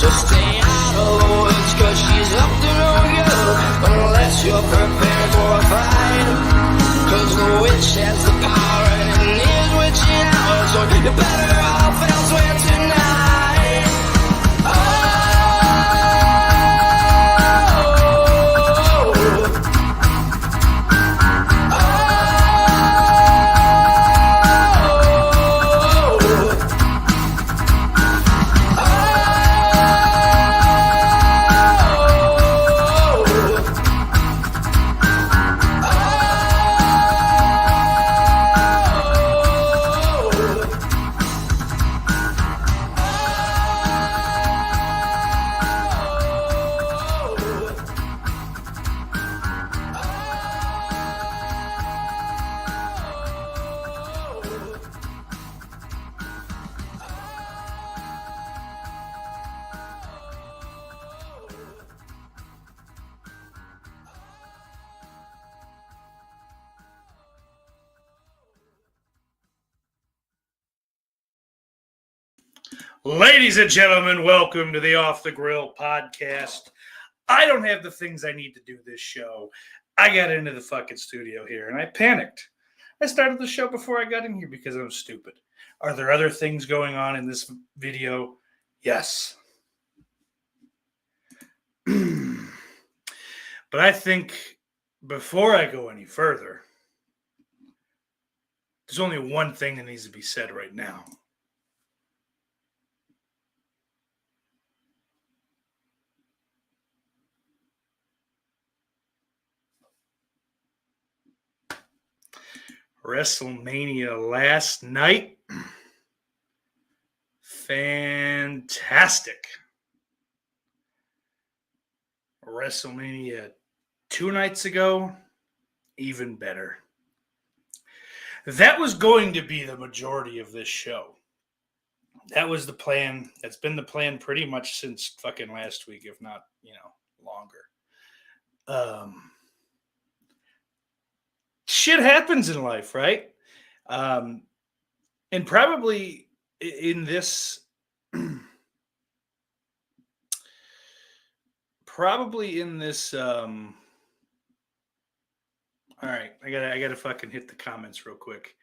So stay out of the woods, cause she's up to no good, unless you're prepared for a fight. Cause the witch has the power and it is witching hours, so you're better off elsewhere tonight. Ladies and gentlemen, welcome to the Off the Grill podcast. I don't have the things I need to do this show. I got into the fucking studio here and I panicked. I started the show before I got in here because I'm stupid. Are there other things going on in this video? Yes. But I think before I go any further, there's only one thing that needs to be said right now. WrestleMania last night. Fantastic. WrestleMania 2 nights ago, even better. That was going to be the majority of this show. That was the plan. That's been the plan pretty much since fucking last week, if not, longer. Shit happens in life, right? And probably in this, all right, I gotta fucking hit the comments real quick.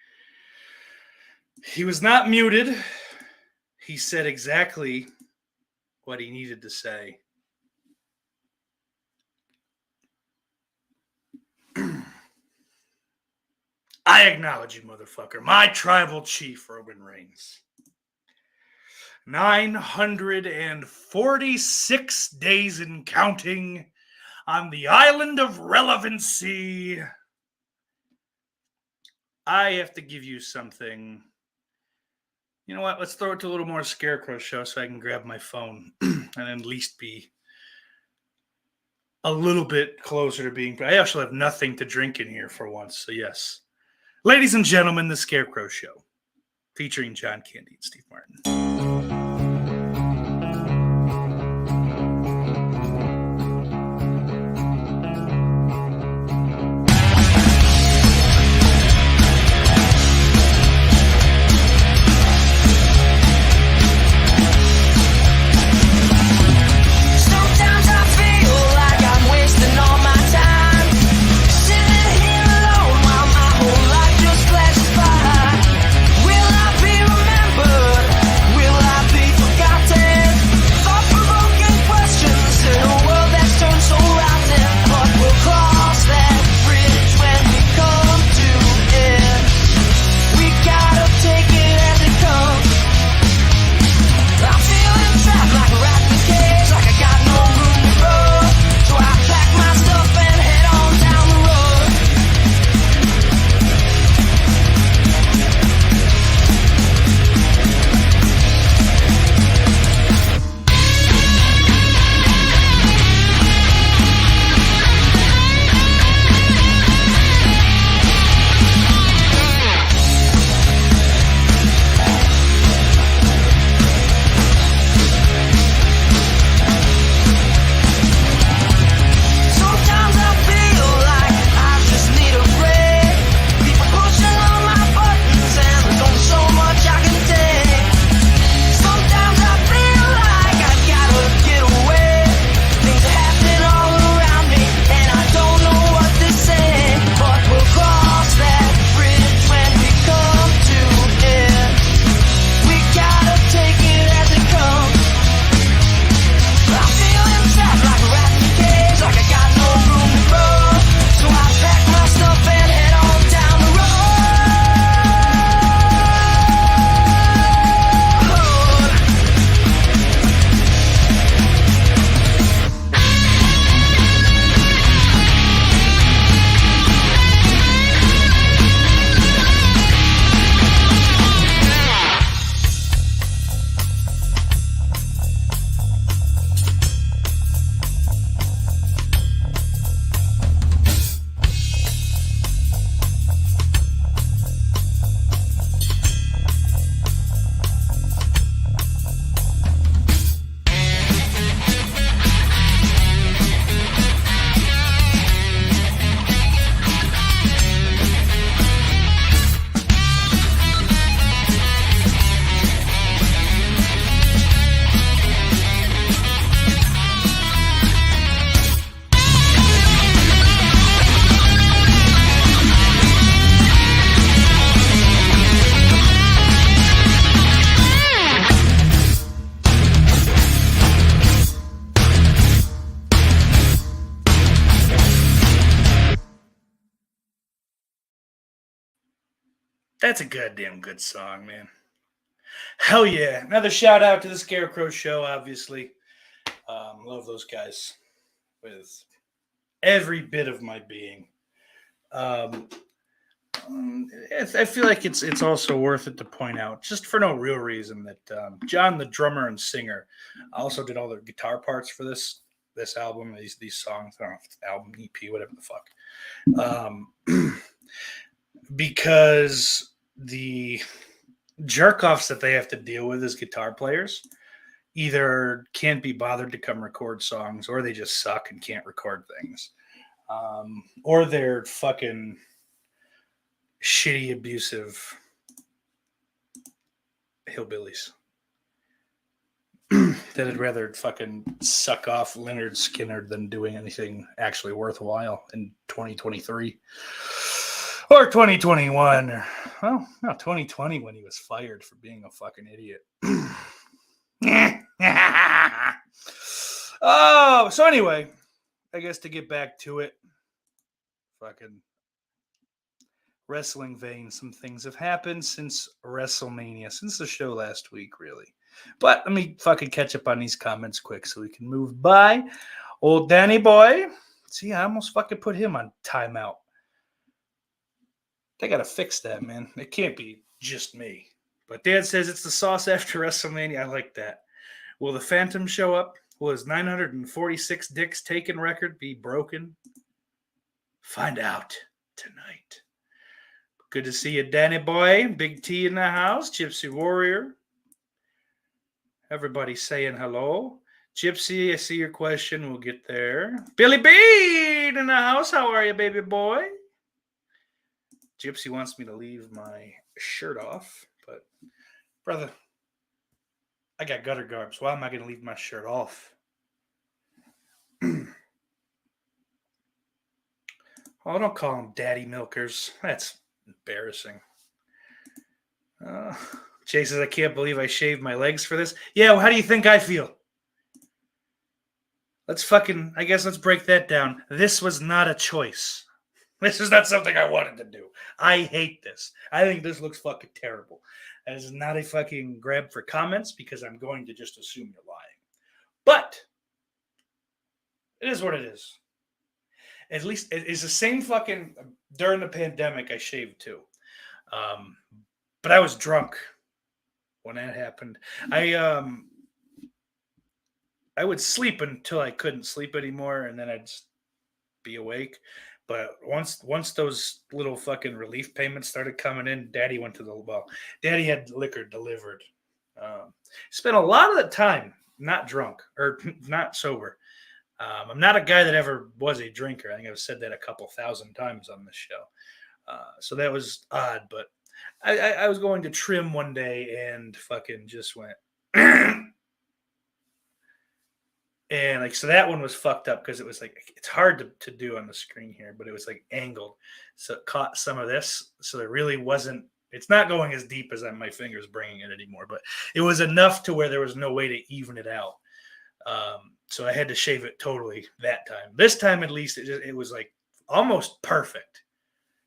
He was not muted. He said exactly what he needed to say. I acknowledge you, motherfucker. My tribal chief, Roman Reigns. 946 days and counting on the island of relevancy. I have to give you something. You know what? Let's throw it to a little more Scarecrow Show so I can grab my phone and at least be a little bit closer to being. I actually have nothing to drink in here for once, so yes. Ladies and gentlemen, the Scarecrow Show, featuring John Candy and Steve Martin. Will I be remembered? Will I That's a goddamn good song, man. Hell yeah. Another shout out to the Scarecrow Show, obviously. Love those guys with every bit of my being. I feel like it's also worth it to point out, just for no real reason, that John, the drummer and singer, also did all the guitar parts for this album, these songs. I don't know if it's album, EP, whatever the fuck. Because the jerk-offs that they have to deal with as guitar players either can't be bothered to come record songs, or they just suck and can't record things, or they're fucking shitty, abusive hillbillies that'd rather fucking suck off Leonard Skinner than doing anything actually worthwhile in 2023 or 2021, or well, no, 2020 when he was fired for being a fucking idiot. Oh, so anyway, I guess to get back to it, fucking wrestling vein, some things have happened since WrestleMania, since the show last week, really. But let me fucking catch up on these comments quick so we can move by. Old Danny boy. See, I almost fucking put him on timeout. They gotta fix that, man. It can't be just me. But Dad says it's the sauce after WrestleMania. I like that. Will the Phantom show up? Will his 946 dicks taken record be broken? Find out tonight. Good to see you, Danny boy. Big T in the house. Gypsy Warrior. Everybody saying hello. Gypsy, I see your question. We'll get there. Billy Bean in the house. How are you, baby boy? Gypsy wants me to leave my shirt off, but brother, I got gutter garbs. Why am I going to leave my shirt off? Oh, don't call them daddy milkers. That's embarrassing. Jay says, I can't believe I shaved my legs for this. Yeah, well, how do you think I feel? Let's break that down. This was not a choice. This is not something I wanted to do. I hate this. I think this looks fucking terrible. That is not a fucking grab for comments, because I'm going to just assume you're lying. But it is what it is. At least it's the same fucking, during the pandemic, I shaved too. But I was drunk when that happened. I would sleep until I couldn't sleep anymore, and then I'd just be awake. But once those little fucking relief payments started coming in, Daddy Daddy had liquor delivered. Spent a lot of the time not drunk or not sober. I'm not a guy that ever was a drinker. I think I've said that a couple thousand times on this show. So that was odd, but I was going to trim one day and fucking just went. And like, so that one was fucked up because it was like, it's hard to do on the screen here, but it was like angled. So it caught some of this. So it really wasn't, it's not going as deep as my fingers bringing it anymore, but it was enough to where there was no way to even it out. So I had to shave it totally that time. This time, at least, it was like almost perfect.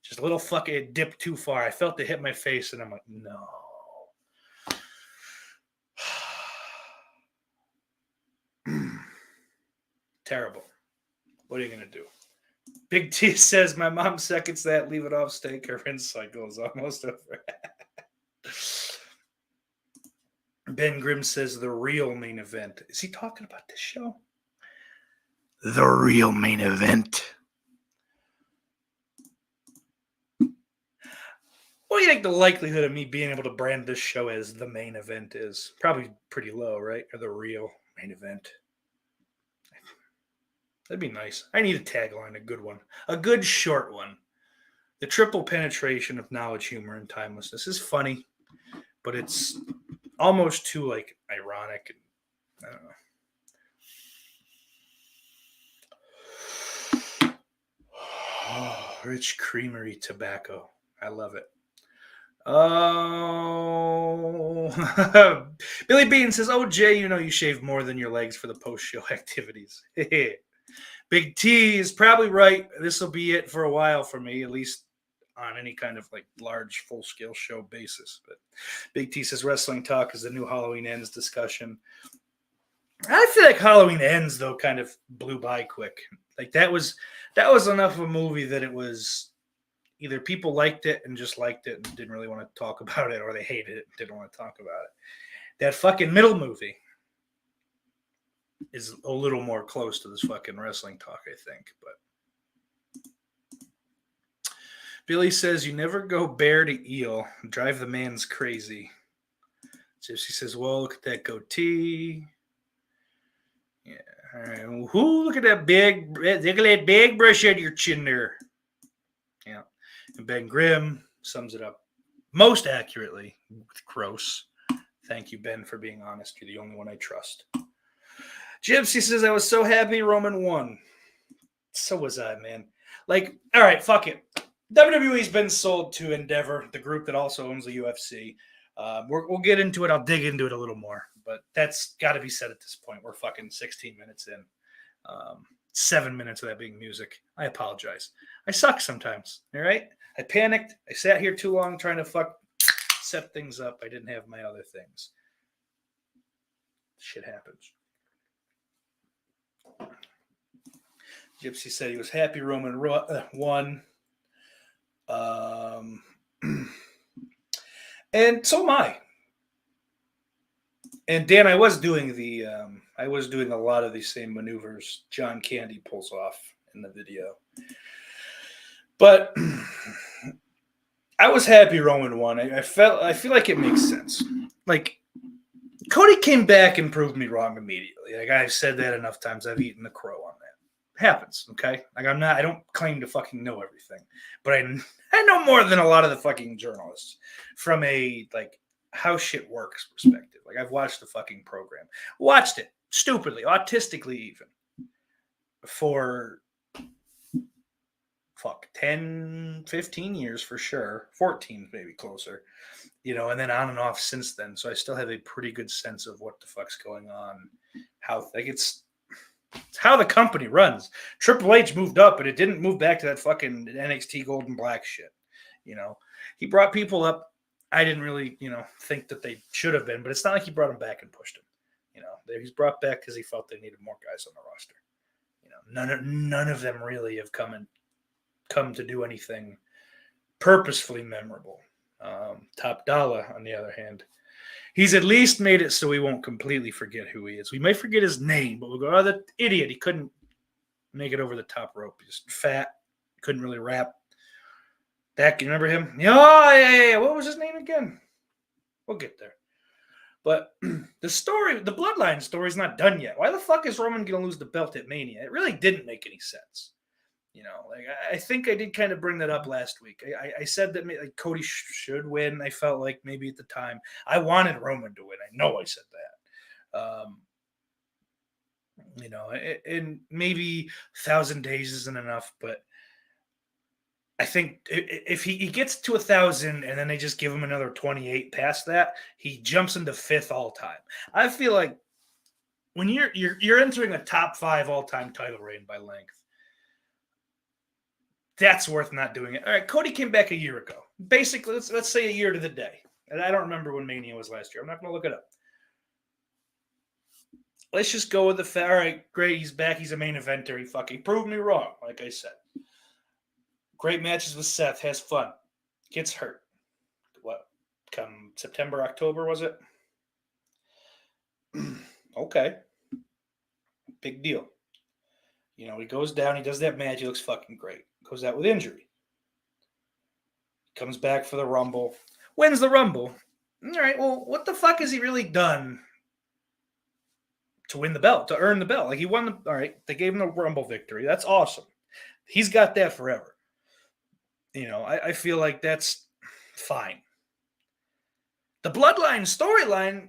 Just a little fucking, it dipped too far. I felt it hit my face, and I'm like, no. Terrible. What are you going to do? Big T says, my mom seconds that. Leave it off steak. Her rinse cycle is almost over. Ben Grimm says, the real main event. Is he talking about this show? The real main event. What do you think the likelihood of me being able to brand this show as the main event is? Probably pretty low, right? Or the real main event. That'd be nice. I need a tagline, a good one. A good short one. The triple penetration of knowledge, humor, and timelessness is funny, but it's almost too, like, ironic. And, I don't know. Oh, rich creamery tobacco. I love it. Oh, Billy Bean says, oh, Jay, you know you shave more than your legs for the post-show activities. Big T is probably right. This will be it for a while for me. At least on any kind of like large full scale show basis. But Big T says Wrestling Talk is the new Halloween Ends discussion. I feel like Halloween Ends though kind of blew by quick. Like that was enough of a movie that it was either people liked it and just liked it and didn't really want to talk about it, or they hated it and didn't want to talk about it. That fucking middle movie is a little more close to this fucking Wrestling Talk, I think. But Billy says you never go bear to eel, drive the man's crazy. Gypsy says, well, look at that goatee. Yeah. All right. Whoo, look at that big brush on your chin there. Yeah. And Ben Grimm sums it up most accurately with gross. Thank you, Ben, for being honest. You're the only one I trust. Gypsy says, I was so happy Roman won. So was I, man. Like, all right, fuck it. WWE's been sold to Endeavor, the group that also owns the UFC. We'll get into it. I'll dig into it a little more. But that's got to be said at this point. We're fucking 16 minutes in. 7 minutes of that being music. I apologize. I suck sometimes, all right? I panicked. I sat here too long trying to set things up. I didn't have my other things. Shit happens. Gypsy said he was happy Roman won. And so am I. And Dan, I was doing a lot of these same maneuvers John Candy pulls off in the video. But I was happy Roman won. I feel like it makes sense. Like, Cody came back and proved me wrong immediately. Like, I've said that enough times. I've eaten the crow on that. It happens, okay? Like, I don't claim to fucking know everything. But I know more than a lot of the fucking journalists from a, like, how shit works perspective. Like, I've watched the fucking program. Watched it, stupidly, autistically even, for 10, 15 years for sure. 14, maybe closer. You know, and then on and off since then. So I still have a pretty good sense of what the fuck's going on. It's how the company runs. Triple H moved up, but it didn't move back to that fucking NXT Golden Black shit. You know, he brought people up. I didn't really, think that they should have been, but it's not like he brought them back and pushed them. You know, he's brought back because he felt they needed more guys on the roster. You know, none of them really have come to do anything purposefully memorable. Top Dollar, on the other hand, he's at least made it so we won't completely forget who he is. We may forget his name, but we'll go, oh, that idiot. He couldn't make it over the top rope. He's fat. Couldn't really rap. That, you remember him? Oh, yeah. What was his name again? We'll get there. But the bloodline story is not done yet. Why the fuck is Roman going to lose the belt at Mania? It really didn't make any sense. You know, like, I think I did kind of bring that up last week. I said that like Cody should win. I felt like maybe at the time I wanted Roman to win. I know I said that. And maybe 1,000 days isn't enough, but I think if he gets to 1,000 and then they just give him another 28 past that, he jumps into 5th all time. I feel like when you're entering a top 5 all time title reign by length, that's worth not doing it. All right, Cody came back a year ago. Basically, let's say a year to the day. And I don't remember when Mania was last year. I'm not going to look it up. Let's just go with the fact. All right, great, he's back. He's a main eventer. He fucking proved me wrong, like I said. Great matches with Seth. Has fun. Gets hurt. What? Come September, October, was it? Okay. Big deal. You know, he goes down. He does that match. He looks fucking great. Goes out with injury. Comes back for the Rumble. Wins the Rumble. All right, well, what the fuck has he really done to win the belt, to earn the belt? Like, he won the... All right, they gave him the Rumble victory. That's awesome. He's got that forever. You know, I feel like that's fine. The Bloodline storyline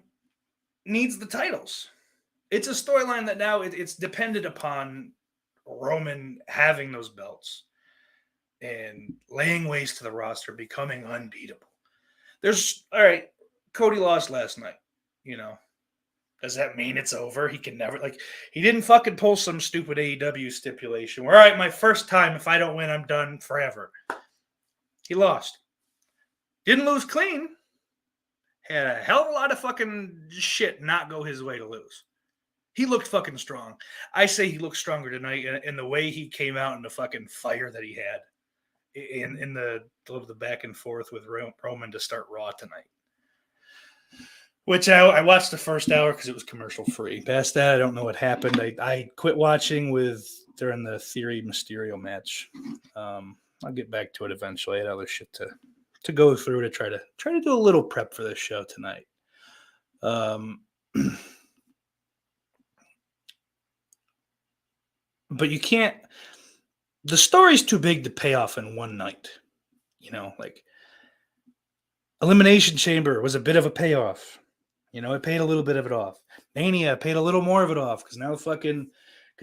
needs the titles. It's a storyline that now it's dependent upon Roman having those belts and laying waste to the roster, becoming unbeatable. All right, Cody lost last night. You know, does that mean it's over? He can never, he didn't fucking pull some stupid AEW stipulation where, all right, my first time, if I don't win, I'm done forever. He lost. Didn't lose clean. Had a hell of a lot of fucking shit not go his way to lose. He looked fucking strong. I say he looked stronger tonight in the way he came out and the fucking fire that he had in the back and forth with Roman to start Raw tonight. Which I watched the first hour because it was commercial free. Past that, I don't know what happened. I quit watching during the Theory Mysterio match. I'll get back to it eventually. I had other shit to go through to try to do a little prep for this show tonight. But you can't. The story's too big to pay off in one night. Like Elimination Chamber was a bit of a payoff. It paid a little bit of it off. Mania paid a little more of it off because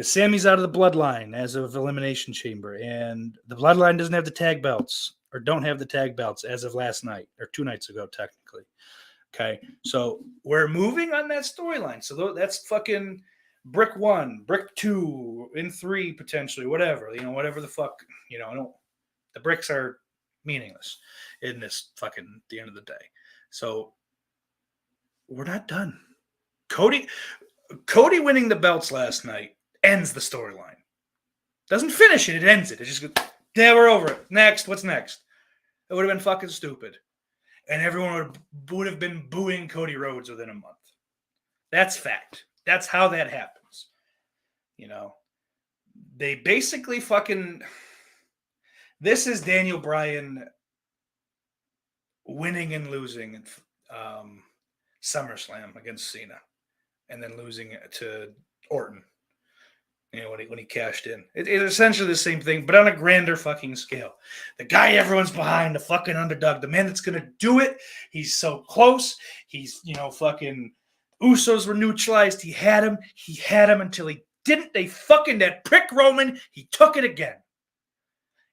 Sammy's out of the bloodline as of Elimination Chamber, and the bloodline doesn't have the tag belts or don't have the tag belts as of last night or 2 nights ago, technically. Okay, so we're moving on that storyline. So that's fucking brick 1, brick 2, in 3 potentially, whatever. Whatever the fuck. The bricks are meaningless in this fucking at the end of the day. So we're not done. Cody winning the belts last night ends the storyline. Doesn't finish it, it ends it. It just goes, yeah, we're over it. Next, what's next? It would have been fucking stupid. And everyone would have been booing Cody Rhodes within a month. That's fact. That's how that happens. They basically fucking... This is Daniel Bryan winning and losing SummerSlam against Cena, and then losing it to Orton. When he cashed in, it's essentially the same thing, but on a grander fucking scale. The guy everyone's behind, the fucking underdog, the man that's gonna do it. He's so close. He's fucking Usos were neutralized. He had him until he didn't. They fucking that prick Roman. He took it again.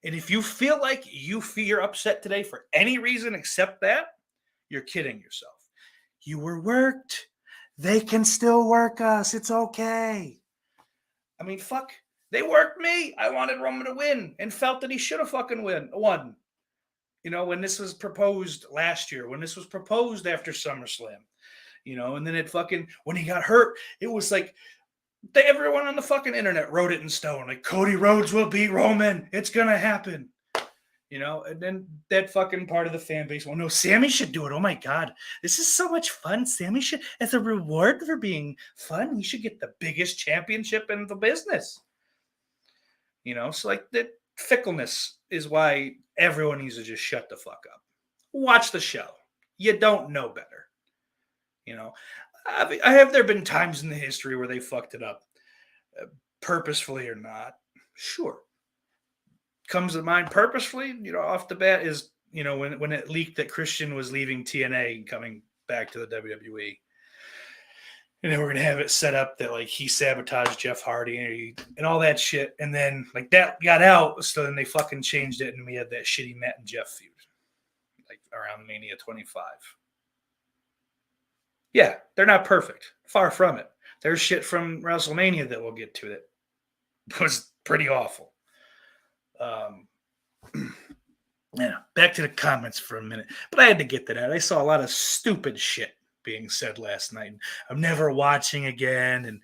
And if you feel like you're upset today for any reason except that, you're kidding yourself. You were worked. They can still work us. It's okay. I mean, fuck. They worked me. I wanted Roman to win and felt that he should have fucking won. When this was proposed last year, when this was proposed after SummerSlam, and then when he got hurt, it was like everyone on the fucking internet wrote it in stone. Like, Cody Rhodes will beat Roman. It's going to happen. And then that fucking part of the fan base, well, no, Sammy should do it. Oh my God, this is so much fun. Sammy should, as a reward for being fun, he should get the biggest championship in the business. So like that fickleness is why everyone needs to just shut the fuck up. Watch the show. You don't know better. Have there been times in the history where they fucked it up, purposefully or not? Sure. Comes to mind purposefully, off the bat is, when it leaked that Christian was leaving TNA and coming back to the WWE. And then we're going to have it set up that, like, he sabotaged Jeff Hardy and all that shit. And then, like, that got out, so then they fucking changed it, and we had that shitty Matt and Jeff feud, like, around Mania 25. Yeah, they're not perfect. Far from it. There's shit from WrestleMania that we'll get to that was pretty awful. Back to the comments for a minute. But I had to get to that. I saw a lot of stupid shit being said last night. I'm never watching again, and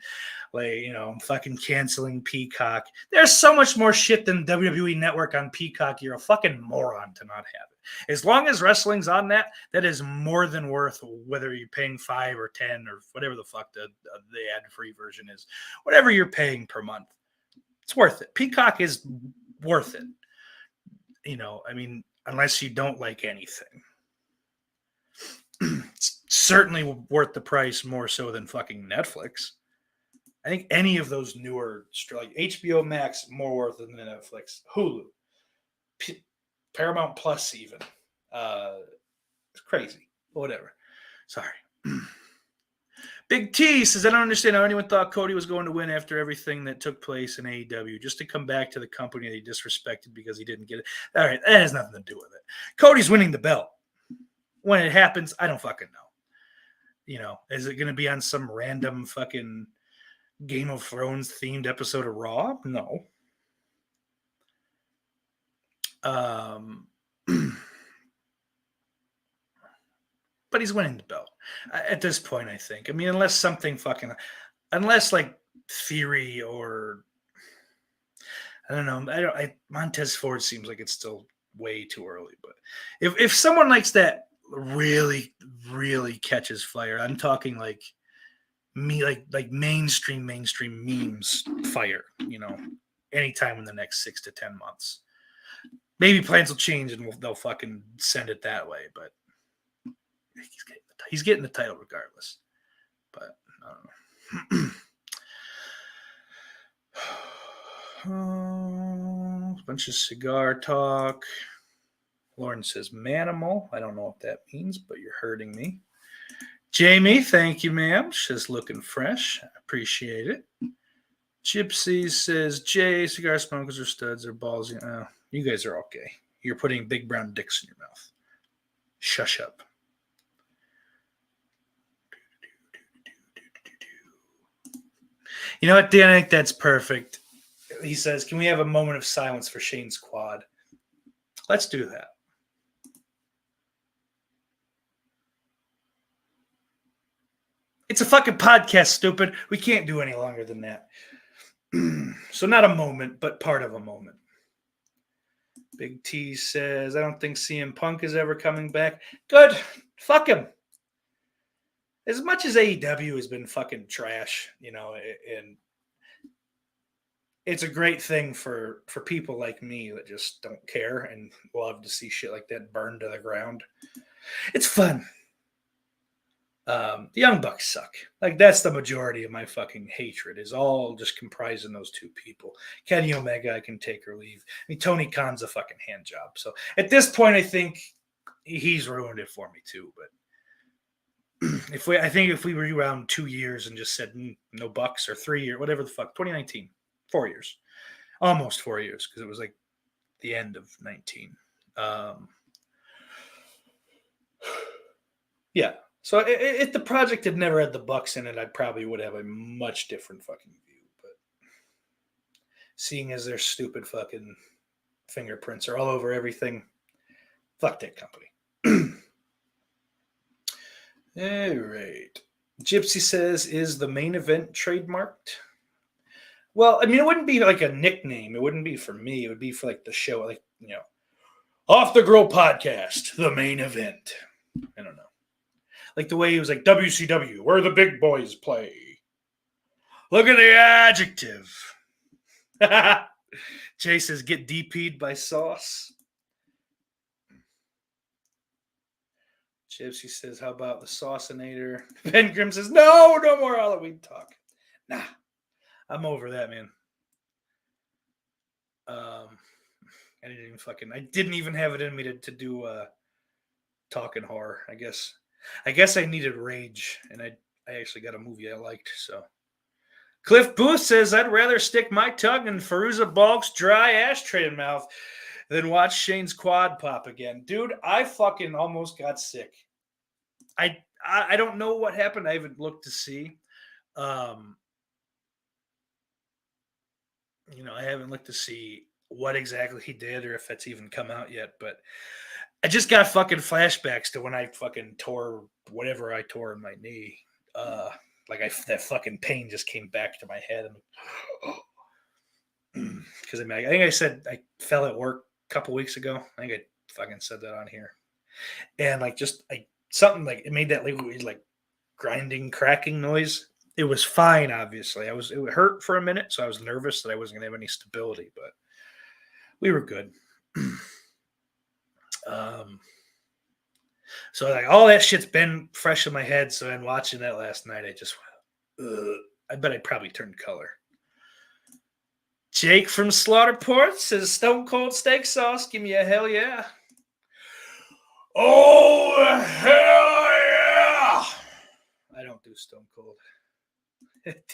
I'm fucking canceling Peacock. There's so much more shit than WWE Network on Peacock. You're a fucking moron to not have it. As long as wrestling's on that is more than worth whether you're paying 5 or 10 or whatever the fuck the ad-free version is. Whatever you're paying per month, it's worth it. Peacock is worth it. Unless you don't like anything. It's certainly worth the price more so than fucking Netflix. I think any of those newer, like HBO Max, more worth than Netflix. Hulu. Paramount Plus even. It's crazy. Whatever. Sorry. Big T says, I don't understand how anyone thought Cody was going to win after everything that took place in AEW, just to come back to the company that he disrespected because he didn't get it. All right, that has nothing to do with it. Cody's winning the belt. When it happens, I don't fucking know. Is it going to be on some random fucking Game of Thrones themed episode of Raw? No. but he's winning the belt at this point. I think. I mean, unless like Theory or I don't know. Montez Ford seems like it's still way too early. But if someone likes that really catches fire, I'm talking like me like mainstream memes fire. Anytime in the next 6 to 10 months. Maybe plans will change and they'll fucking send it that way. But he's getting the title regardless. But I don't know. A bunch of cigar talk. Lauren says manimal. I don't know what that means, but you're hurting me. Jamie, thank you, ma'am. She's looking fresh. I appreciate it. Gypsy says, Jay, cigar smokers are studs or balls. You guys are okay. You're putting big brown dicks in your mouth. Shush up. You know what, Dan? I think that's perfect. He says, can we have a moment of silence for Shane's quad? Let's do that. It's a fucking podcast, stupid. We can't do any longer than that. So not a moment, but part of a moment. Big T says, I don't think CM Punk is ever coming back. Good. Fuck him. As much as AEW has been fucking trash, and it's a great thing for people like me that just don't care and love to see shit like that burned to the ground. It's fun. The Young Bucks suck. Like, that's the majority of my fucking hatred is all just comprising those two people. Kenny Omega, I can take or leave. I mean, Tony Khan's a fucking hand job. So at this point, I think he's ruined it for me too. But if we rewound 2 years and just said no Bucks or 3 years, whatever the fuck, 2019, 4 years, almost 4 years because it was like the end of 19. Yeah. So if the project had never had the Bucks in it, I probably would have a much different fucking view. But seeing as their stupid fucking fingerprints are all over everything, fuck that company. All right. Gypsy says, is the main event trademarked? Well, I mean, it wouldn't be like a nickname. It wouldn't be for me. It would be for like the show, like, Off the Grill Podcast, the main event. I don't know. Like the way he was like, WCW, where the big boys play. Look at the adjective. Jay says, get DP'd by Sauce. Gypsy says, how about the Saucinator? Ben Grimm says, no more Halloween talk. Nah, I'm over that, man. I didn't even have it in me to do talking horror, I guess. I guess I needed rage, and I actually got a movie I liked. So, Cliff Booth says, I'd rather stick my tongue in Fairuza Balk's dry ashtray mouth than watch Shane's quad pop again. Dude, I fucking almost got sick. I don't know what happened. I haven't looked to see. I haven't looked to see what exactly he did or if it's even come out yet, but I just got fucking flashbacks to when I fucking tore whatever I tore in my knee. That fucking pain just came back to my head. Because I think I said I fell at work a couple weeks ago. I think I fucking said that on here. And something like it made that like grinding, cracking noise. It was fine, obviously. It hurt for a minute, so I was nervous that I wasn't gonna have any stability, but we were good. So like all that shit's been fresh in my head. So then watching that last night, I just I bet I probably turned color. Jake from Slaughterport says Stone Cold Steak Sauce. Give me a hell yeah. Oh hell yeah. I don't do Stone Cold.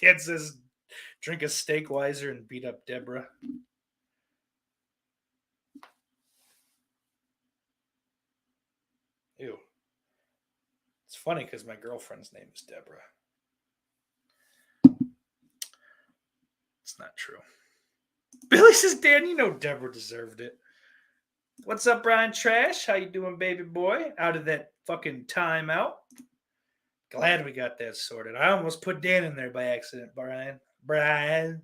Dad says drink a steak wiser and beat up Deborah. Ew. It's funny because my girlfriend's name is Deborah. It's not true. Billy says, Dan, Deborah deserved it. What's up, Brian Trash? How you doing, baby boy? Out of that fucking timeout. Glad we got that sorted. I almost put Dan in there by accident, Brian. Brian.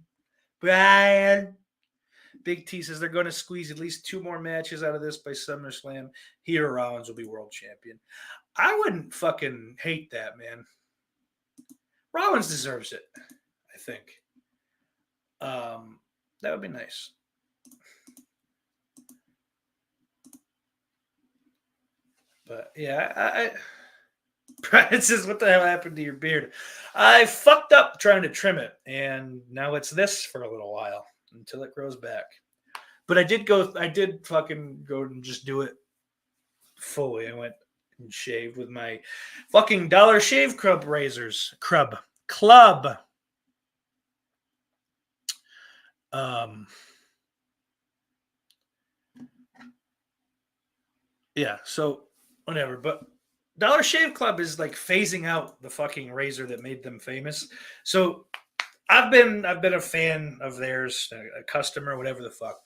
Big T says they're going to squeeze at least 2 more matches out of this by SummerSlam. He or Rollins will be world champion. I wouldn't fucking hate that, man. Rollins deserves it, I think. That would be nice. But yeah, Brian says, what the hell happened to your beard? I fucked up trying to trim it, and now it's this for a little while until it grows back. But I did fucking go and just do it fully. I went and shaved with my fucking Dollar Shave Club razors. Club. Yeah, so whatever. But Dollar Shave Club is like phasing out the fucking razor that made them famous. So I've been a fan of theirs, a customer, whatever the fuck,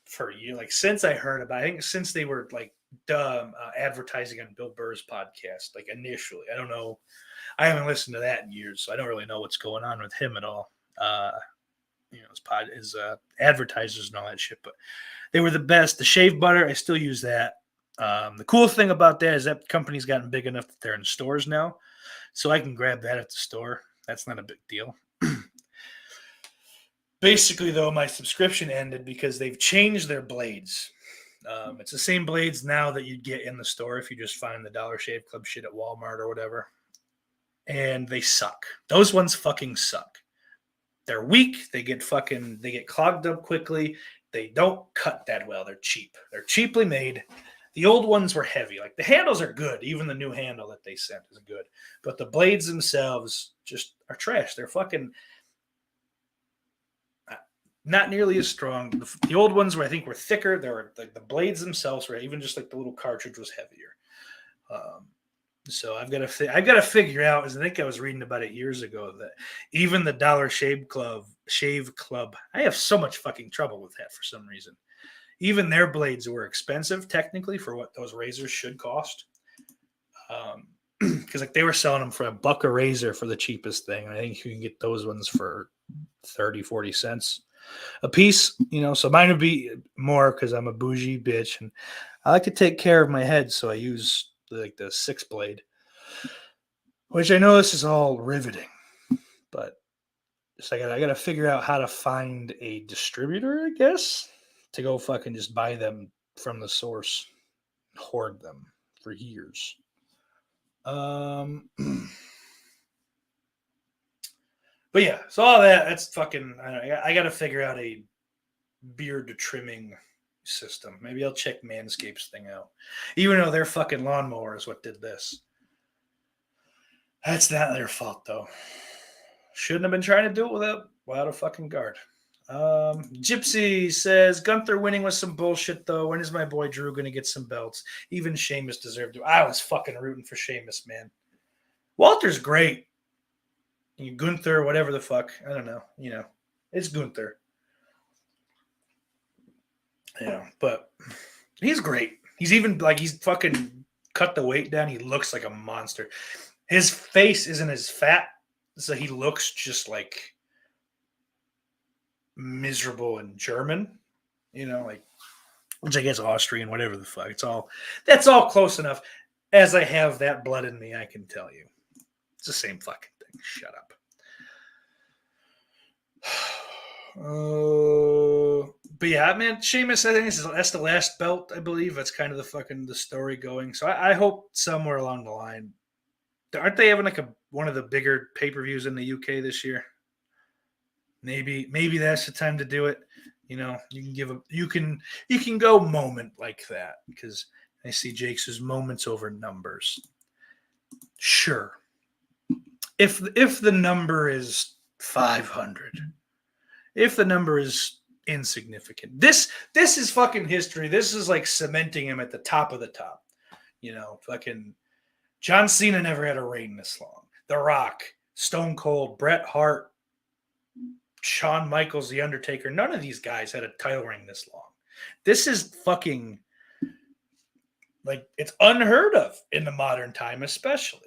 for a year. Like since I heard about, I think since they were like advertising on Bill Burr's podcast, like initially. I don't know. I haven't listened to that in years, so I don't really know what's going on with him at all. His advertisers and all that shit. But they were the best. The shave butter, I still use that. The cool thing about that is that company's gotten big enough that they're in stores now, so I can grab that at the store. That's not a big deal. Basically, though, my subscription ended because they've changed their blades. It's the same blades now that you'd get in the store if you just find the Dollar Shave Club shit at Walmart or whatever. And they suck. Those ones fucking suck. They're weak. They get clogged up quickly. They don't cut that well. They're cheap. They're cheaply made. The old ones were heavy. Like the handles are good. Even the new handle that they sent is good. But the blades themselves just are trash. They're fucking not nearly as strong. The old ones were, I think, were thicker. They were like the blades themselves were even just like the little cartridge was heavier. So I've got to figure out. As I think I was reading about it years ago, that even the Dollar Shave Club, I have so much fucking trouble with that for some reason. Even their blades were expensive technically for what those razors should cost. Because like they were selling them for $1 a razor for the cheapest thing. I think you can get those ones for 30-40 cents a piece. So mine would be more because I'm a bougie bitch and I like to take care of my head, so I use like the 6 blade, which I know this is all riveting, but I gotta figure out how to find a distributor, I guess, to go fucking just buy them from the source, hoard them for years. But yeah, so all that's fucking. I gotta figure out a beard trimming system. Maybe I'll check Manscaped's thing out, even though their fucking lawnmower is what did this. That's not their fault though. Shouldn't have been trying to do it without a fucking guard. Gypsy says Gunther winning was some bullshit though. When is my boy Drew going to get some belts? Even Sheamus deserved it. I was fucking rooting for Sheamus, man. Walter's great. Gunther, whatever the fuck. I don't know. It's Gunther. But he's great. He's even like he's fucking cut the weight down. He looks like a monster. His face isn't as fat, so he looks just like miserable and German, which I guess Austrian, whatever the fuck. That's all close enough. As I have that blood in me, I can tell you. It's the same fucking thing. Shut up. But yeah, man, Sheamus, I think that's the last belt, I believe. That's kind of the story going. So I hope somewhere along the line, aren't they having like one of the bigger pay-per-views in the UK this year? Maybe that's the time to do it. You can go moment like that, because I see Jake's moments over numbers. Sure. If the number is 500, if the number is insignificant, this is fucking history. This is like cementing him at the top of the top. Fucking John Cena never had a reign this long. The Rock, Stone Cold, Bret Hart, Shawn Michaels, The Undertaker. None of these guys had a title reign this long. This is fucking like it's unheard of in the modern time, especially.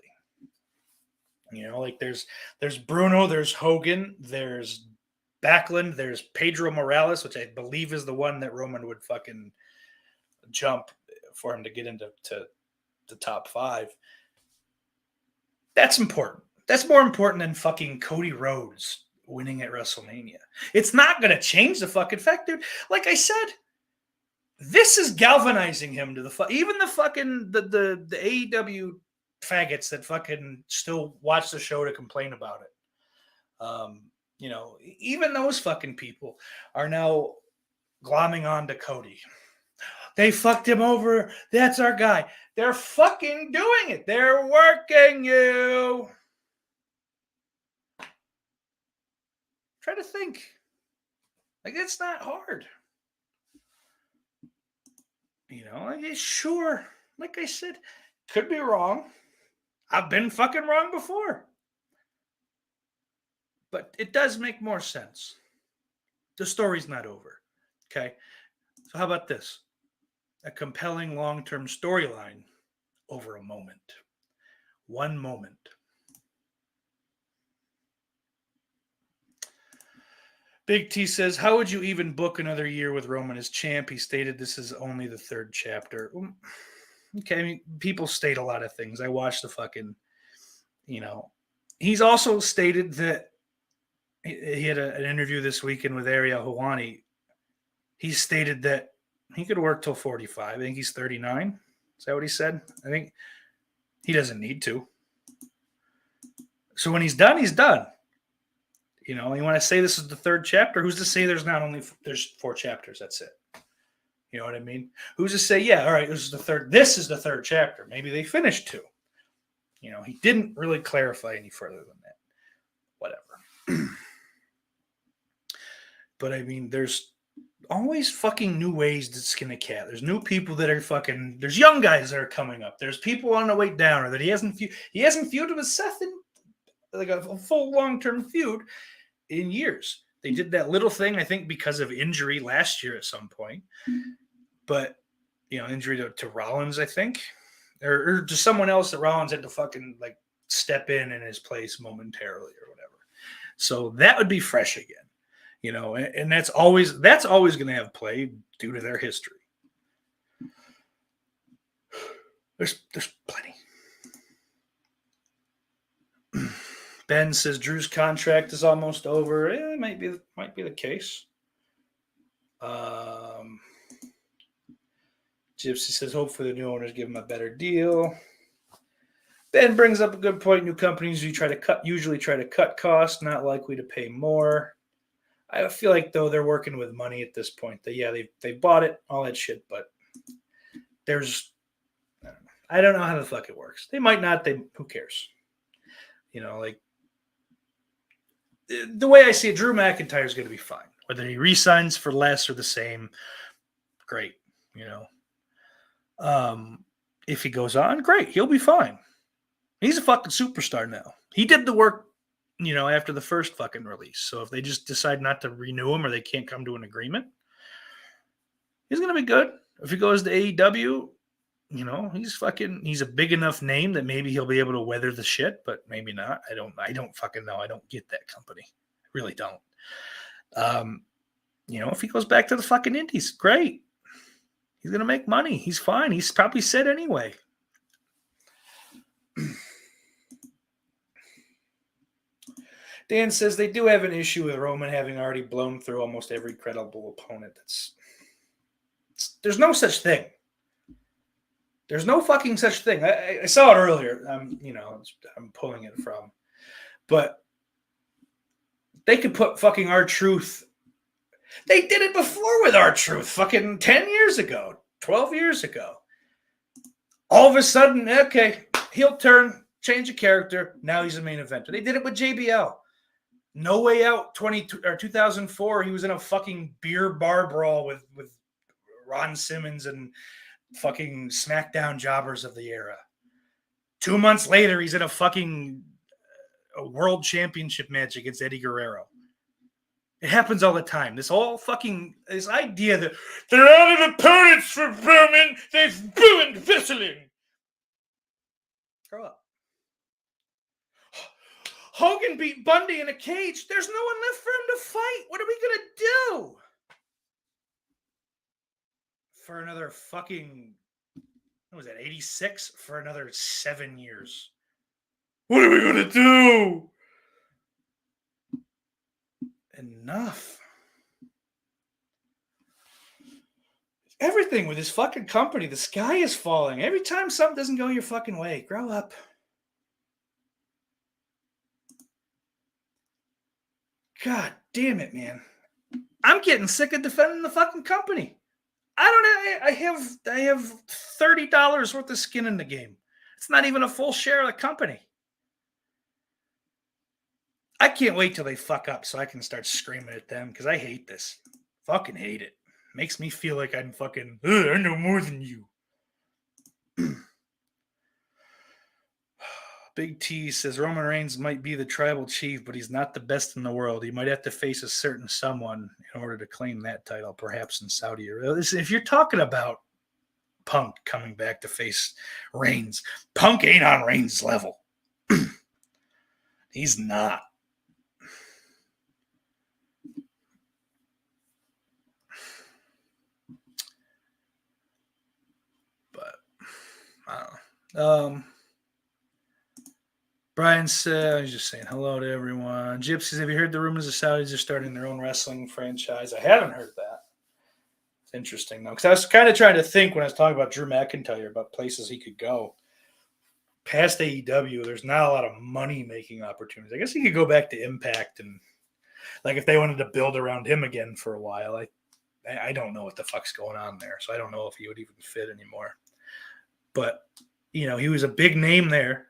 You know, like there's Bruno, there's Hogan, there's Backlund, there's Pedro Morales, which I believe is the one that Roman would fucking jump for him to get into the top 5. That's important. That's more important than fucking Cody Rhodes winning at WrestleMania. It's not going to change the fucking fact, dude. Like I said, this is galvanizing him to the even the fucking the AEW faggots that fucking still watch the show to complain about it. You know, even those fucking people are now glomming on to Cody. They fucked him over. That's our guy. They're fucking doing it. They're working you. Try to think. Like, it's not hard. You know, like, sure. Like I said, could be wrong. I've been fucking wrong before. But it does make more sense. The story's not over. Okay? So how about this? A compelling long-term storyline over a moment. One moment. Big T says, how would you even book another year with Roman as champ? He stated this is only the 3rd chapter. Okay, I mean, people state a lot of things. I watched the fucking, you know. He's also stated that he had an interview this weekend with Ariel Helwani. He stated that he could work till 45. I think he's 39. Is that what he said? I think he doesn't need to. So when he's done, he's done. You know, you want to say this is the 3rd chapter? Who's to say there's 4 chapters? That's it. You know what I mean? Who's to say, yeah, all right, this is the 3rd chapter. Maybe they finished 2. You know, he didn't really clarify any further than that. Whatever. But I mean, there's always fucking new ways to skin a cat. There's new people that are fucking. There's young guys that are coming up. There's people on the way down, or that he hasn't feuded with Seth in like a full long-term feud in years. They did that little thing, I think, because of injury last year at some point. But you know, injury to Rollins, I think, or to someone else that Rollins had to fucking like step in his place momentarily or whatever. So that would be fresh again. You know, and that's always going to have play due to their history. There's plenty. Ben says Drew's contract is almost over. Yeah, it might be the case. Gypsy says hopefully the new owners give him a better deal. Ben brings up a good point. New companies usually try to cut costs, not likely to pay more. I feel like though they're working with money at this point. They bought it, all that shit, but I don't know how the fuck it works. They might not. Who cares? You know, like the way I see it, Drew McIntyre is going to be fine. Whether he re-signs for less or the same, great. You know, if he goes on, great. He'll be fine. He's a fucking superstar now. He did the work. You know, after the first fucking release. So if they just decide not to renew him or they can't come to an agreement, he's going to be good. If he goes to AEW, you know, he's a big enough name that maybe he'll be able to weather the shit, but maybe not. I don't fucking know. I don't get that company. I really don't. You know, if he goes back to the fucking indies, great. He's going to make money. He's fine. He's probably said anyway. Dan says they do have an issue with Roman having already blown through almost every credible opponent. There's no such thing. There's no fucking such thing. I saw it earlier. I'm pulling it from. But they could put fucking R-Truth. They did it before with R-Truth fucking 10 years ago, 12 years ago. All of a sudden, okay, heel turn, change of character. Now he's a main eventer. They did it with JBL. No Way Out 2004. He was in a fucking beer bar brawl with Ron Simmons and fucking SmackDown jobbers of the era. 2 months later, he's in a fucking world championship match against Eddie Guerrero. It happens all the time. This idea that they're out of opponents for Roman, they've ruined wrestling. Grow up. Hogan beat Bundy in a cage. There's no one left for him to fight. What are we going to do? For another fucking, what was that, 86? For another 7 years. What are we going to do? Enough. Everything with this fucking company, the sky is falling. Every time something doesn't go your fucking way, grow up. God damn it, man. I'm getting sick of defending the fucking company. I have $30 worth of skin in the game. It's not even a full share of the company. I can't wait till they fuck up so I can start screaming at them because I hate this. Fucking hate it. Makes me feel like I'm fucking, I know more than you. Big T says Roman Reigns might be the tribal chief, but he's not the best in the world. He might have to face a certain someone in order to claim that title, perhaps in Saudi Arabia. Listen, if you're talking about Punk coming back to face Reigns, Punk ain't on Reigns' level. He's not. But I don't know. Brian said, I was just saying hello to everyone. Gypsies, have you heard the rumors the Saudis are starting their own wrestling franchise? I haven't heard that. It's interesting, though, because I was kind of trying to think when I was talking about Drew McIntyre about places he could go. Past AEW, there's not a lot of money-making opportunities. I guess he could go back to Impact, and like if they wanted to build around him again for a while. I don't know what the fuck's going on there, so I don't know if he would even fit anymore. But, you know, he was a big name there.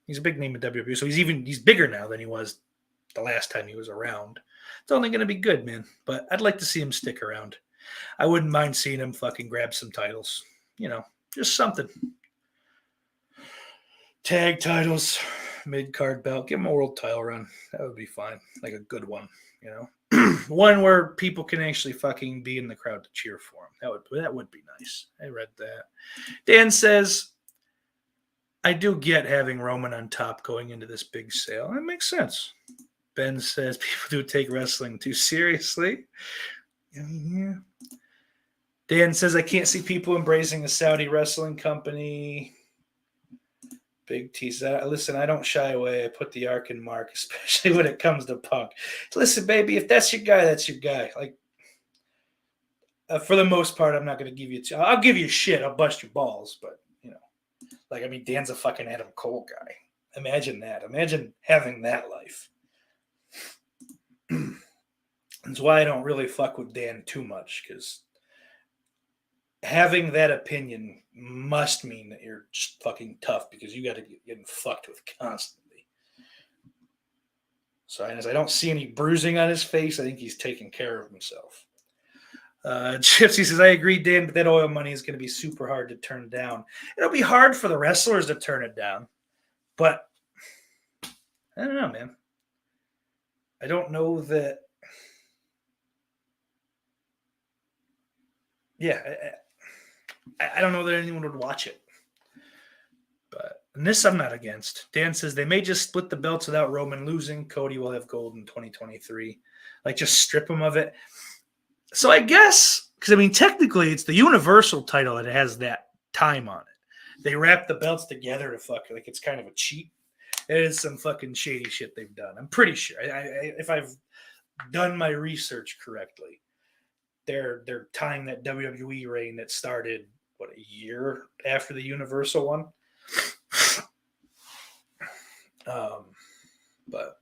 He's a big name in WWE, so he's bigger now than he was the last time he was around. It's only going to be good, man. But I'd like to see him stick around. I wouldn't mind seeing him fucking grab some titles. You know, just something. Tag titles, mid-card belt. Give him a world title run. That would be fine. Like a good one, you know. One where people can actually fucking be in the crowd to cheer for him. That would be nice. I read that. Dan says, I do get having Roman on top going into this big sale. That makes sense. Ben says people do take wrestling too seriously. Yeah. Dan says I can't see people embracing the Saudi wrestling company. Big T says, listen, I don't shy away. I put the arc in Mark, especially when it comes to Punk. Listen, baby, if that's your guy, that's your guy. Like, for the most part, I'm not going to give you. I'll give you shit. I'll bust your balls, but. Like, I mean, Dan's a fucking Adam Cole guy. Imagine that. Imagine having that life. That's why I don't really fuck with Dan too much, because having that opinion must mean that you're just fucking tough, because you got to get getting fucked with constantly. So as I don't see any bruising on his face, I think he's taking care of himself. Gypsy says, I agree, Dan, but that oil money is going to be super hard to turn down. It'll be hard for the wrestlers to turn it down, but I don't know, man. I don't know that. Yeah, I don't know that anyone would watch it. But and this I'm not against. Dan says they may just split the belts without Roman losing. Cody will have gold in 2023. Like, just strip him of it. So I guess, because I mean, technically it's the Universal title that has that time on it. They wrap the belts together to fuck, like it's kind of a cheat. It is some fucking shady shit they've done. I'm pretty sure. If I've done my research correctly, they're tying that WWE reign that started, what, a year after the Universal one? But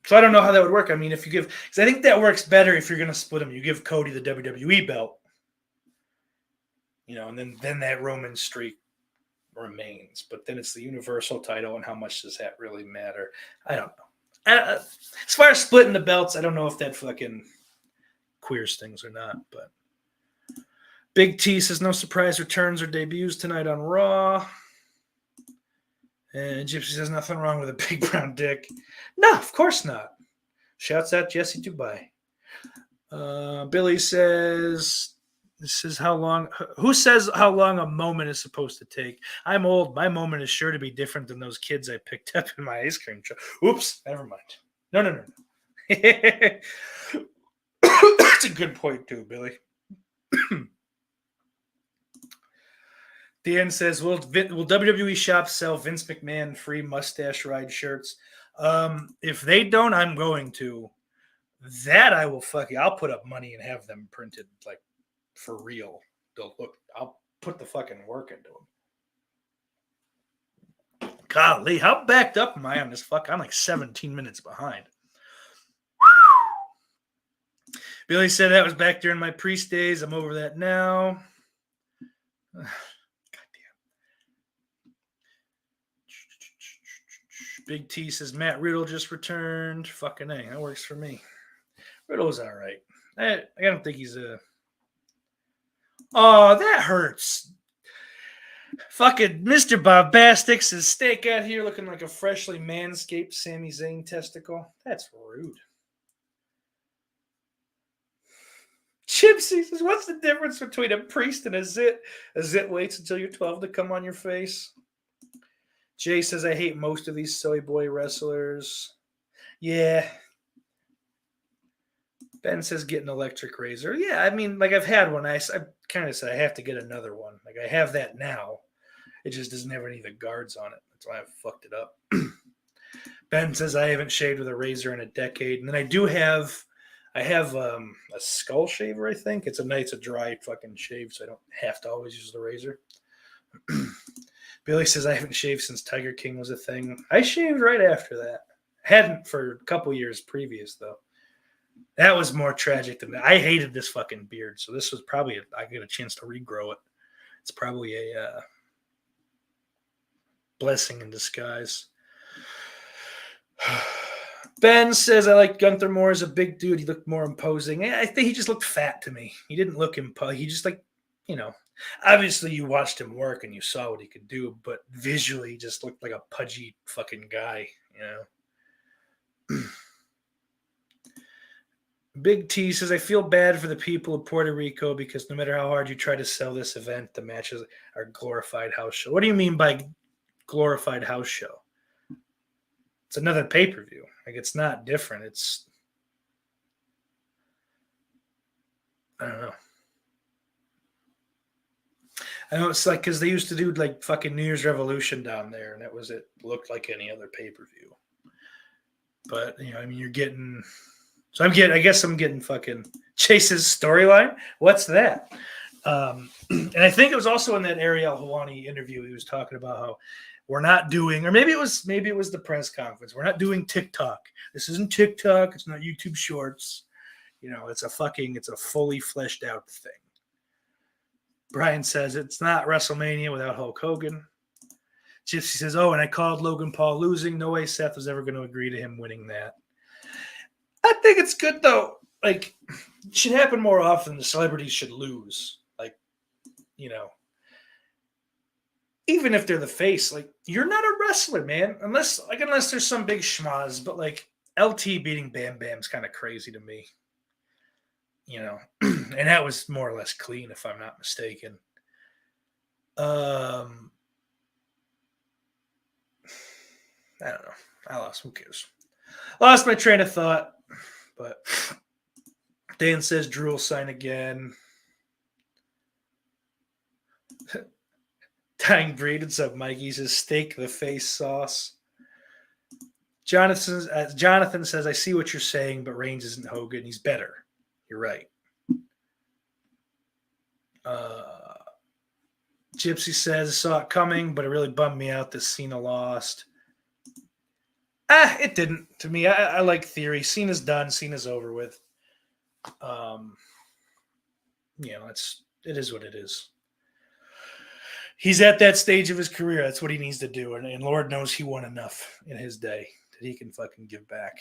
so I don't know how that would work. I mean, if you give, because I think that works better if you're going to split them. You give Cody the WWE belt, you know, and then that Roman streak remains. But then it's the Universal title, and how much does that really matter? I don't know. As far as splitting the belts, I don't know if that fucking queers things or not. But Big T says no surprise returns or debuts tonight on Raw. And Gypsy says nothing wrong with a big brown dick. No, of course not. Shouts out Jesse Dubai. Billy says, "This is how long. Who says how long a moment is supposed to take? I'm old. My moment is sure to be different than those kids I picked up in my ice cream truck. Oops, never mind. No. That's a good point too, Billy." Dan says, "Will WWE shops sell Vince McMahon free mustache ride shirts? If they don't, I'm going to. That I will I'll put up money and have them printed like for real. They'll look. I'll put the fucking work into them. Golly, how backed up am I on this fuck? I'm like 17 minutes behind." Billy said that was back during my priest days. I'm over that now. Big T says Matt Riddle just returned. Fucking A. That works for me. Riddle's all right. I don't think he's a... Oh, that hurts. Fucking Mr. Bombastix is steak out here looking like a freshly manscaped Sami Zayn testicle. That's rude. Gypsy says, what's the difference between a priest and a zit? A zit waits until you're 12 to come on your face. Jay says, I hate most of these soy boy wrestlers. Yeah. Ben says, get an electric razor. Yeah, I mean, like I've had one. I kind of said I have to get another one. Like I have that now. It just doesn't have any of the guards on it. That's why I fucked it up. Ben says, I haven't shaved with a razor in a decade. And then I have a skull shaver, I think. It's a dry fucking shave, so I don't have to always use the razor. Billy says, I haven't shaved since Tiger King was a thing. I shaved right after that. Hadn't for a couple years previous, though. That was more tragic than that. I hated this fucking beard, so this was probably I get a chance to regrow it. It's probably a blessing in disguise. Ben says, I like Gunther more as a big dude. He looked more imposing. I think he just looked fat to me. He didn't look imposing. He just obviously you watched him work and you saw what he could do, but visually he just looked like a pudgy fucking guy, Big T says, I feel bad for the people of Puerto Rico because no matter how hard you try to sell this event, the matches are glorified house show. What do you mean by glorified house show? It's another pay-per-view. Like, it's not different. I don't know. I know it's like because they used to do like fucking New Year's Revolution down there, and it looked like any other pay-per-view. But you're getting. So I guess I'm getting fucking Chase's storyline. What's that? And I think it was also in that Ariel Helwani interview. He was talking about how we're not doing, or maybe it was the press conference. We're not doing TikTok. This isn't TikTok. It's not YouTube Shorts. It's a fully fleshed out thing. Brian says it's not WrestleMania without Hulk Hogan. Gypsy says, oh, and I called Logan Paul losing. No way Seth was ever going to agree to him winning that. I think it's good, though. Like, it should happen more often. The celebrities should lose. Like, even if they're the face, like, you're not a wrestler, man. Unless there's some big schmaz. But, like, LT beating Bam Bam's kind of crazy to me. And that was more or less clean, if I'm not mistaken. I don't know. I lost. Who cares? Lost my train of thought. But Dan says Drew will sign again. Dying Breed. What's up, Mikey? He says steak the face sauce. Jonathan says, I see what you're saying, but Reigns isn't Hogan. He's better. You're right. Gypsy says, I saw it coming, but it really bummed me out that Cena lost. It didn't. To me, I like Theory. Cena's done. Cena's over with. It is what it is. He's at that stage of his career. That's what he needs to do. And Lord knows he won enough in his day that he can fucking give back.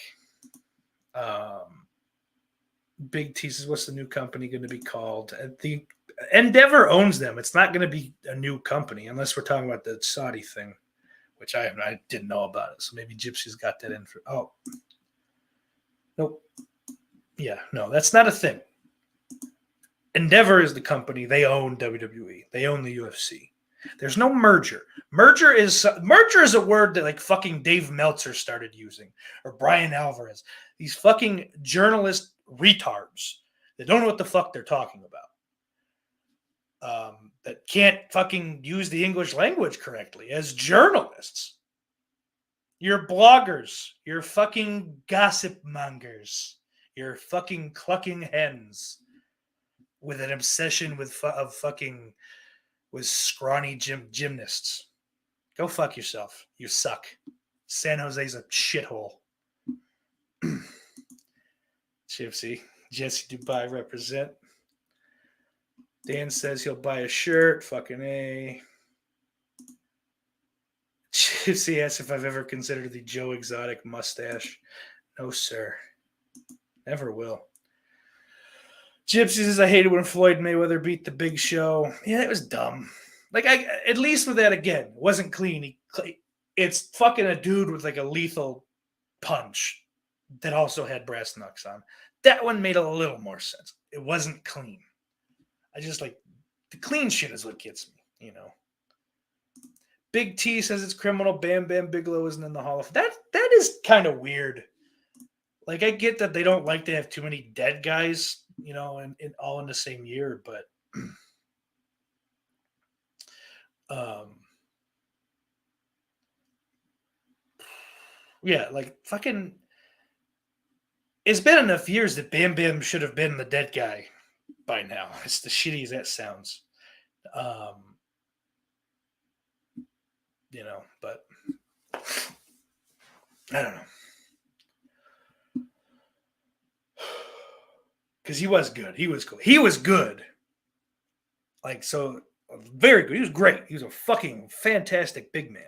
Big T says, what's the new company going to be called? The Endeavor owns them. It's not going to be a new company unless we're talking about the Saudi thing, which I didn't know about it. So maybe Gypsy's got that in for. Oh, Nope. Yeah, no, that's not a thing. Endeavor is the company. They own WWE. They own the UFC. There's no merger. Merger is a word that like fucking Dave Meltzer started using, or Brian Alvarez. These fucking journalist retards that don't know what the fuck they're talking about. That can't fucking use the English language correctly as journalists. You're bloggers. You're fucking gossip mongers. You're fucking clucking hens with an obsession with scrawny gymnasts. Go fuck yourself. You suck. San Jose's a shithole. Gypsy. Jesse Dubai represent. Dan says he'll buy a shirt. Fucking A. Gypsy asks if I've ever considered the Joe Exotic mustache. No, sir. Never will. Gypsy says I hated when Floyd Mayweather beat the Big Show. Yeah, it was dumb. Like, at least with that, again, it wasn't clean. It's fucking a dude with like a lethal punch that also had brass knucks on. That one made a little more sense. It wasn't clean. I just like the clean shit is what gets me, you know. Big T says it's criminal. Bam Bam Bigelow isn't in the Hall of Fame. That is kind of weird. Like, I get that they don't like to have too many dead guys, you know, and all in the same year, but yeah, like fucking it's been enough years that Bam Bam should have been the dead guy by now. It's the shitty as that sounds. You know, but I don't know. Because he was good. He was cool. He was good. Like, so very good. He was great. He was a fucking fantastic big man.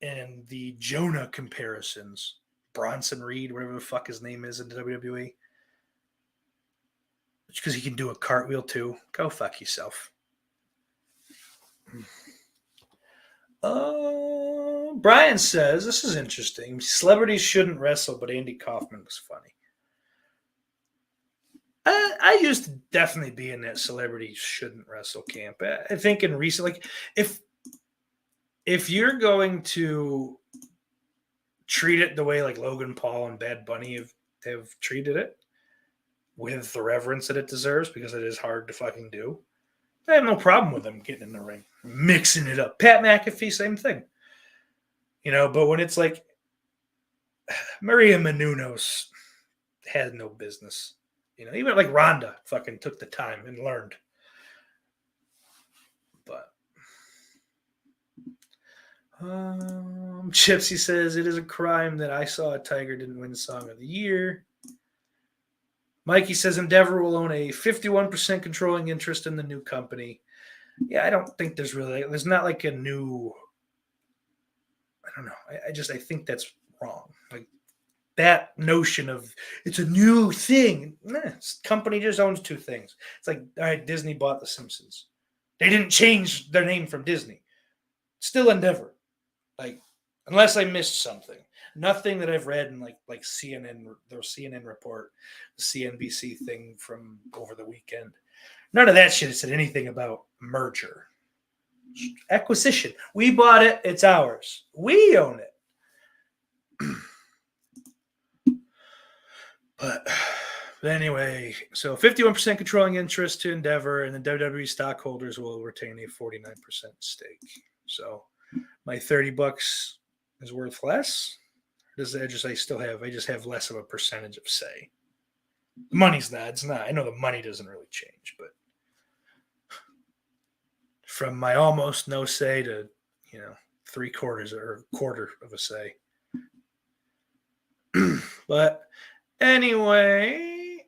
And the Jonah comparisons, Bronson Reed, whatever the fuck his name is in the WWE, because he can do a cartwheel too. Go fuck yourself. Brian says, this is interesting. Celebrities shouldn't wrestle, but Andy Kaufman was funny. I used to definitely be in that celebrities shouldn't wrestle camp. I think in recent, like, if you're going to treat it the way like Logan Paul and Bad Bunny have treated it, with the reverence that it deserves, because it is hard to fucking do, I have no problem with them getting in the ring, mixing it up. Pat McAfee, same thing. You know, but when it's like Maria Menounos had no business. You know, even like Rhonda fucking took the time and learned. But Gypsy says it is a crime that I Saw a Tiger didn't win Song of the Year. Mikey says Endeavor will own a 51% controlling interest in the new company. Yeah, I don't think there's not like a new. I don't know. I think that's wrong. Like, that notion of it's a new thing. This company just owns two things. It's like, all right, Disney bought The Simpsons. They didn't change their name from Disney. Still Endeavor. Like, unless I missed something. Nothing that I've read in like CNN, their CNN report, the CNBC thing from over the weekend. None of that shit said anything about merger. Acquisition. We bought it. It's ours. We own it. But anyway, so 51% controlling interest to Endeavor, and the WWE stockholders will retain a 49% stake. So my $30 is worth less. I just have less of a percentage of say. The money's not. It's not. I know the money doesn't really change, but from my almost no say to, you know, 3/4 or a quarter of a say. But anyway,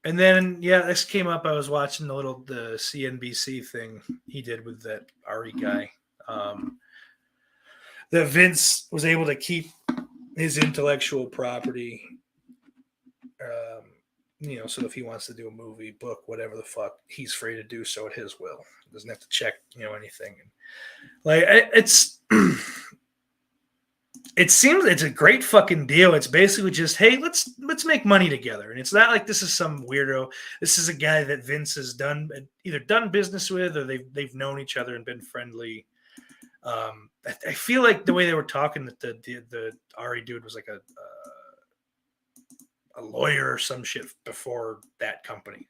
and then yeah, this came up. I was watching the CNBC thing he did with that Ari guy. That Vince was able to keep his intellectual property. You know, so if he wants to do a movie, book, whatever the fuck, he's free to do so at his will. He doesn't have to check, you know, anything. And, like, it's it seems it's a great fucking deal. It's basically just, hey, let's make money together. And it's not like this is some weirdo. This is a guy that Vince has either done business with, or they've known each other and been friendly. I feel like the way they were talking, that the Ari dude was like a lawyer or some shit before that company,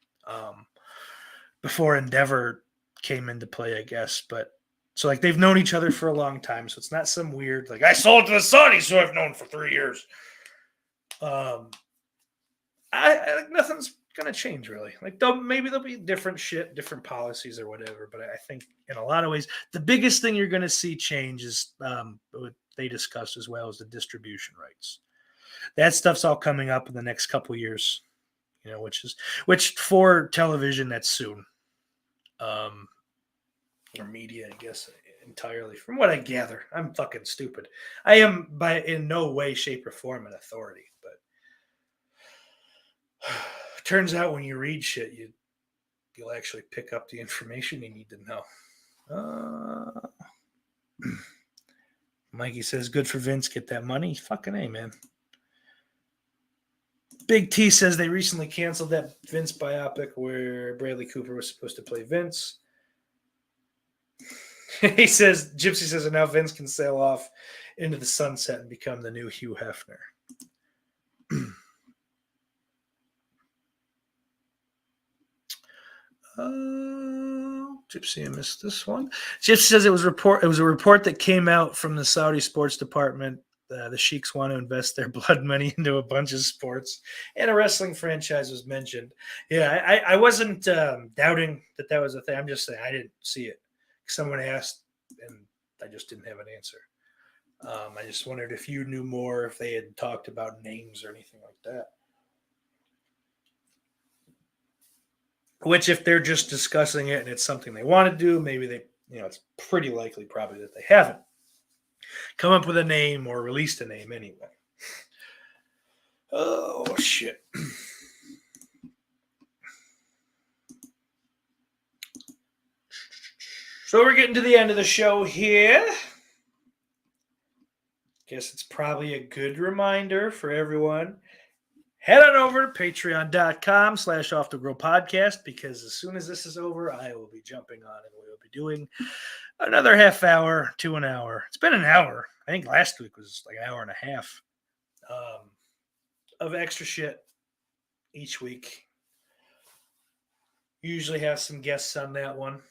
before Endeavor came into play, I guess. But so like they've known each other for a long time, so it's not some weird like I sold to the Saudis who I've known for 3 years. I nothing's gonna change really. Like maybe there'll be different shit, different policies or whatever. But I think in a lot of ways, the biggest thing you're gonna see change is what they discussed as well, is the distribution rights. That stuff's all coming up in the next couple of years, you know, which for television, that's soon. Or media, I guess, entirely. From what I gather, I'm fucking stupid. I am in no way, shape, or form an authority, but turns out when you read shit, you'll actually pick up the information you need to know. Mikey says, good for Vince, get that money. Fucking A, man. Big T says they recently canceled that Vince biopic where Bradley Cooper was supposed to play Vince. He says, Gypsy says, and now Vince can sail off into the sunset and become the new Hugh Hefner. Gypsy, I missed this one. Gypsy says it was a report that came out from the Saudi sports department. The Sheiks want to invest their blood money into a bunch of sports, and a wrestling franchise was mentioned. Yeah, I wasn't doubting that was a thing. I'm just saying I didn't see it. Someone asked, and I just didn't have an answer. I just wondered if you knew more, if they had talked about names or anything like that. Which, if they're just discussing it and it's something they want to do, maybe they, it's pretty likely probably that they haven't come up with a name or released a name anyway. Oh, shit. So we're getting to the end of the show here. Guess it's probably a good reminder for everyone. Head on over to patreon.com/offthegrill podcast, because as soon as this is over, I will be jumping on and we'll be doing another half hour to an hour. It's been an hour. I think last week was like an hour and a half of extra shit each week. Usually have some guests on that one.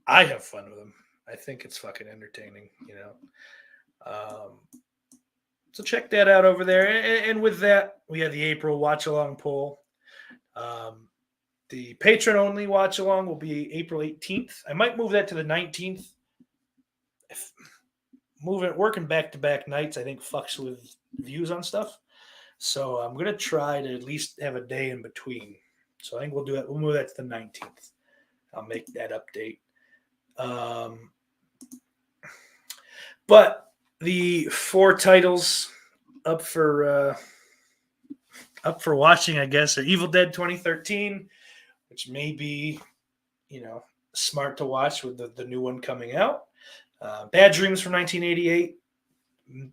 I have fun with them. I think it's fucking entertaining, So check that out over there. And with that, we have the April watch along poll. The patron only watch along will be April 18th. I might move that to the 19th. Working back to back nights, I think fucks with views on stuff. So I'm gonna try to at least have a day in between. So I think we'll do it. We'll move that to the 19th. I'll make that update. But the 4 titles up for watching, I guess, are Evil Dead 2013, which may be, smart to watch with the new one coming out. Bad Dreams from 1988.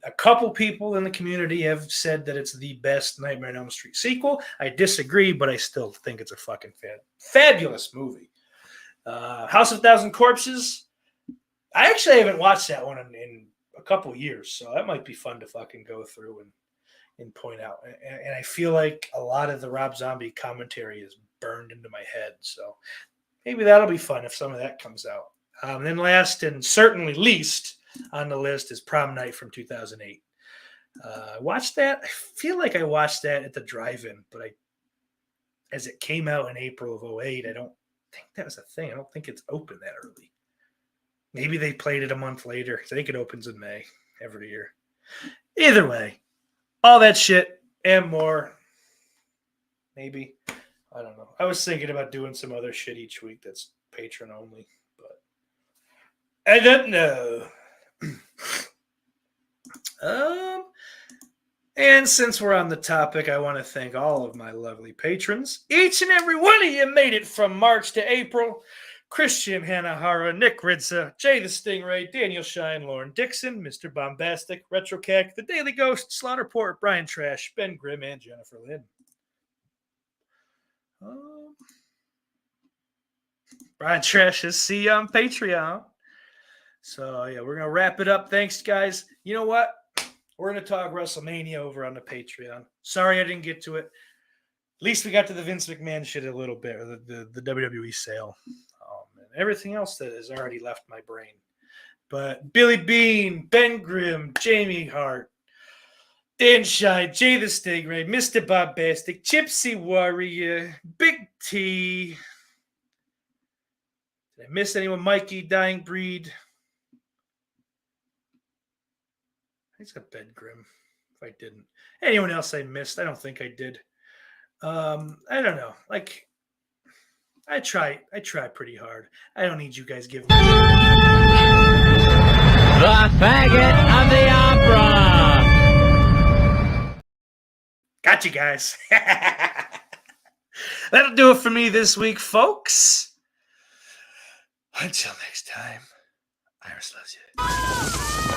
A couple people in the community have said that it's the best Nightmare on Elm Street sequel. I disagree, but I still think it's a fucking fabulous movie. House of a Thousand Corpses. I actually haven't watched that one in a couple years, so that might be fun to fucking go through and point out. And I feel like a lot of the Rob Zombie commentary is burned into my head, so maybe that'll be fun if some of that comes out. Then last and certainly least on the list is Prom Night from 2008. I watched that. I feel like I watched that at the drive-in, but as it came out in April of 2008, I don't think that was a thing. I don't think it's open that early. Maybe they played it a month later. I think it opens in May every year. Either way, all that shit and more. Maybe. I don't know. I was thinking about doing some other shit each week that's patron only, but I don't know. And since we're on the topic, I want to thank all of my lovely patrons. Each and every one of you made it from March to April. Christian Hanahara, Nick Ridza, Jay the Stingray, Daniel Shine, Lauren Dixon, Mr. Bombastic, Retro Cack, The Daily Ghost, Slaughterport, Brian Trash, Ben Grimm, and Jennifer Lynn. Brian Trash is see you on Patreon. So, yeah, we're going to wrap it up. Thanks, guys. You know what? We're going to talk WrestleMania over on the Patreon. Sorry I didn't get to it. At least we got to the Vince McMahon shit a little bit, or the WWE sale. And everything else that has already left my brain. But Billy Bean, Ben Grimm, Jamie Hart, Dan Shine, Jay the Stingray, Mr. Bombastic, Gypsy Warrior, Big T. Did I miss anyone? Mikey, Dying Breed. I think it's got Ben Grimm. If I didn't. Anyone else I missed? I don't think I did. I don't know. Like, I try pretty hard. I don't need you guys giving me The faggot of the opera. Got you guys. That'll do it for me this week, folks. Until next time, Iris loves you.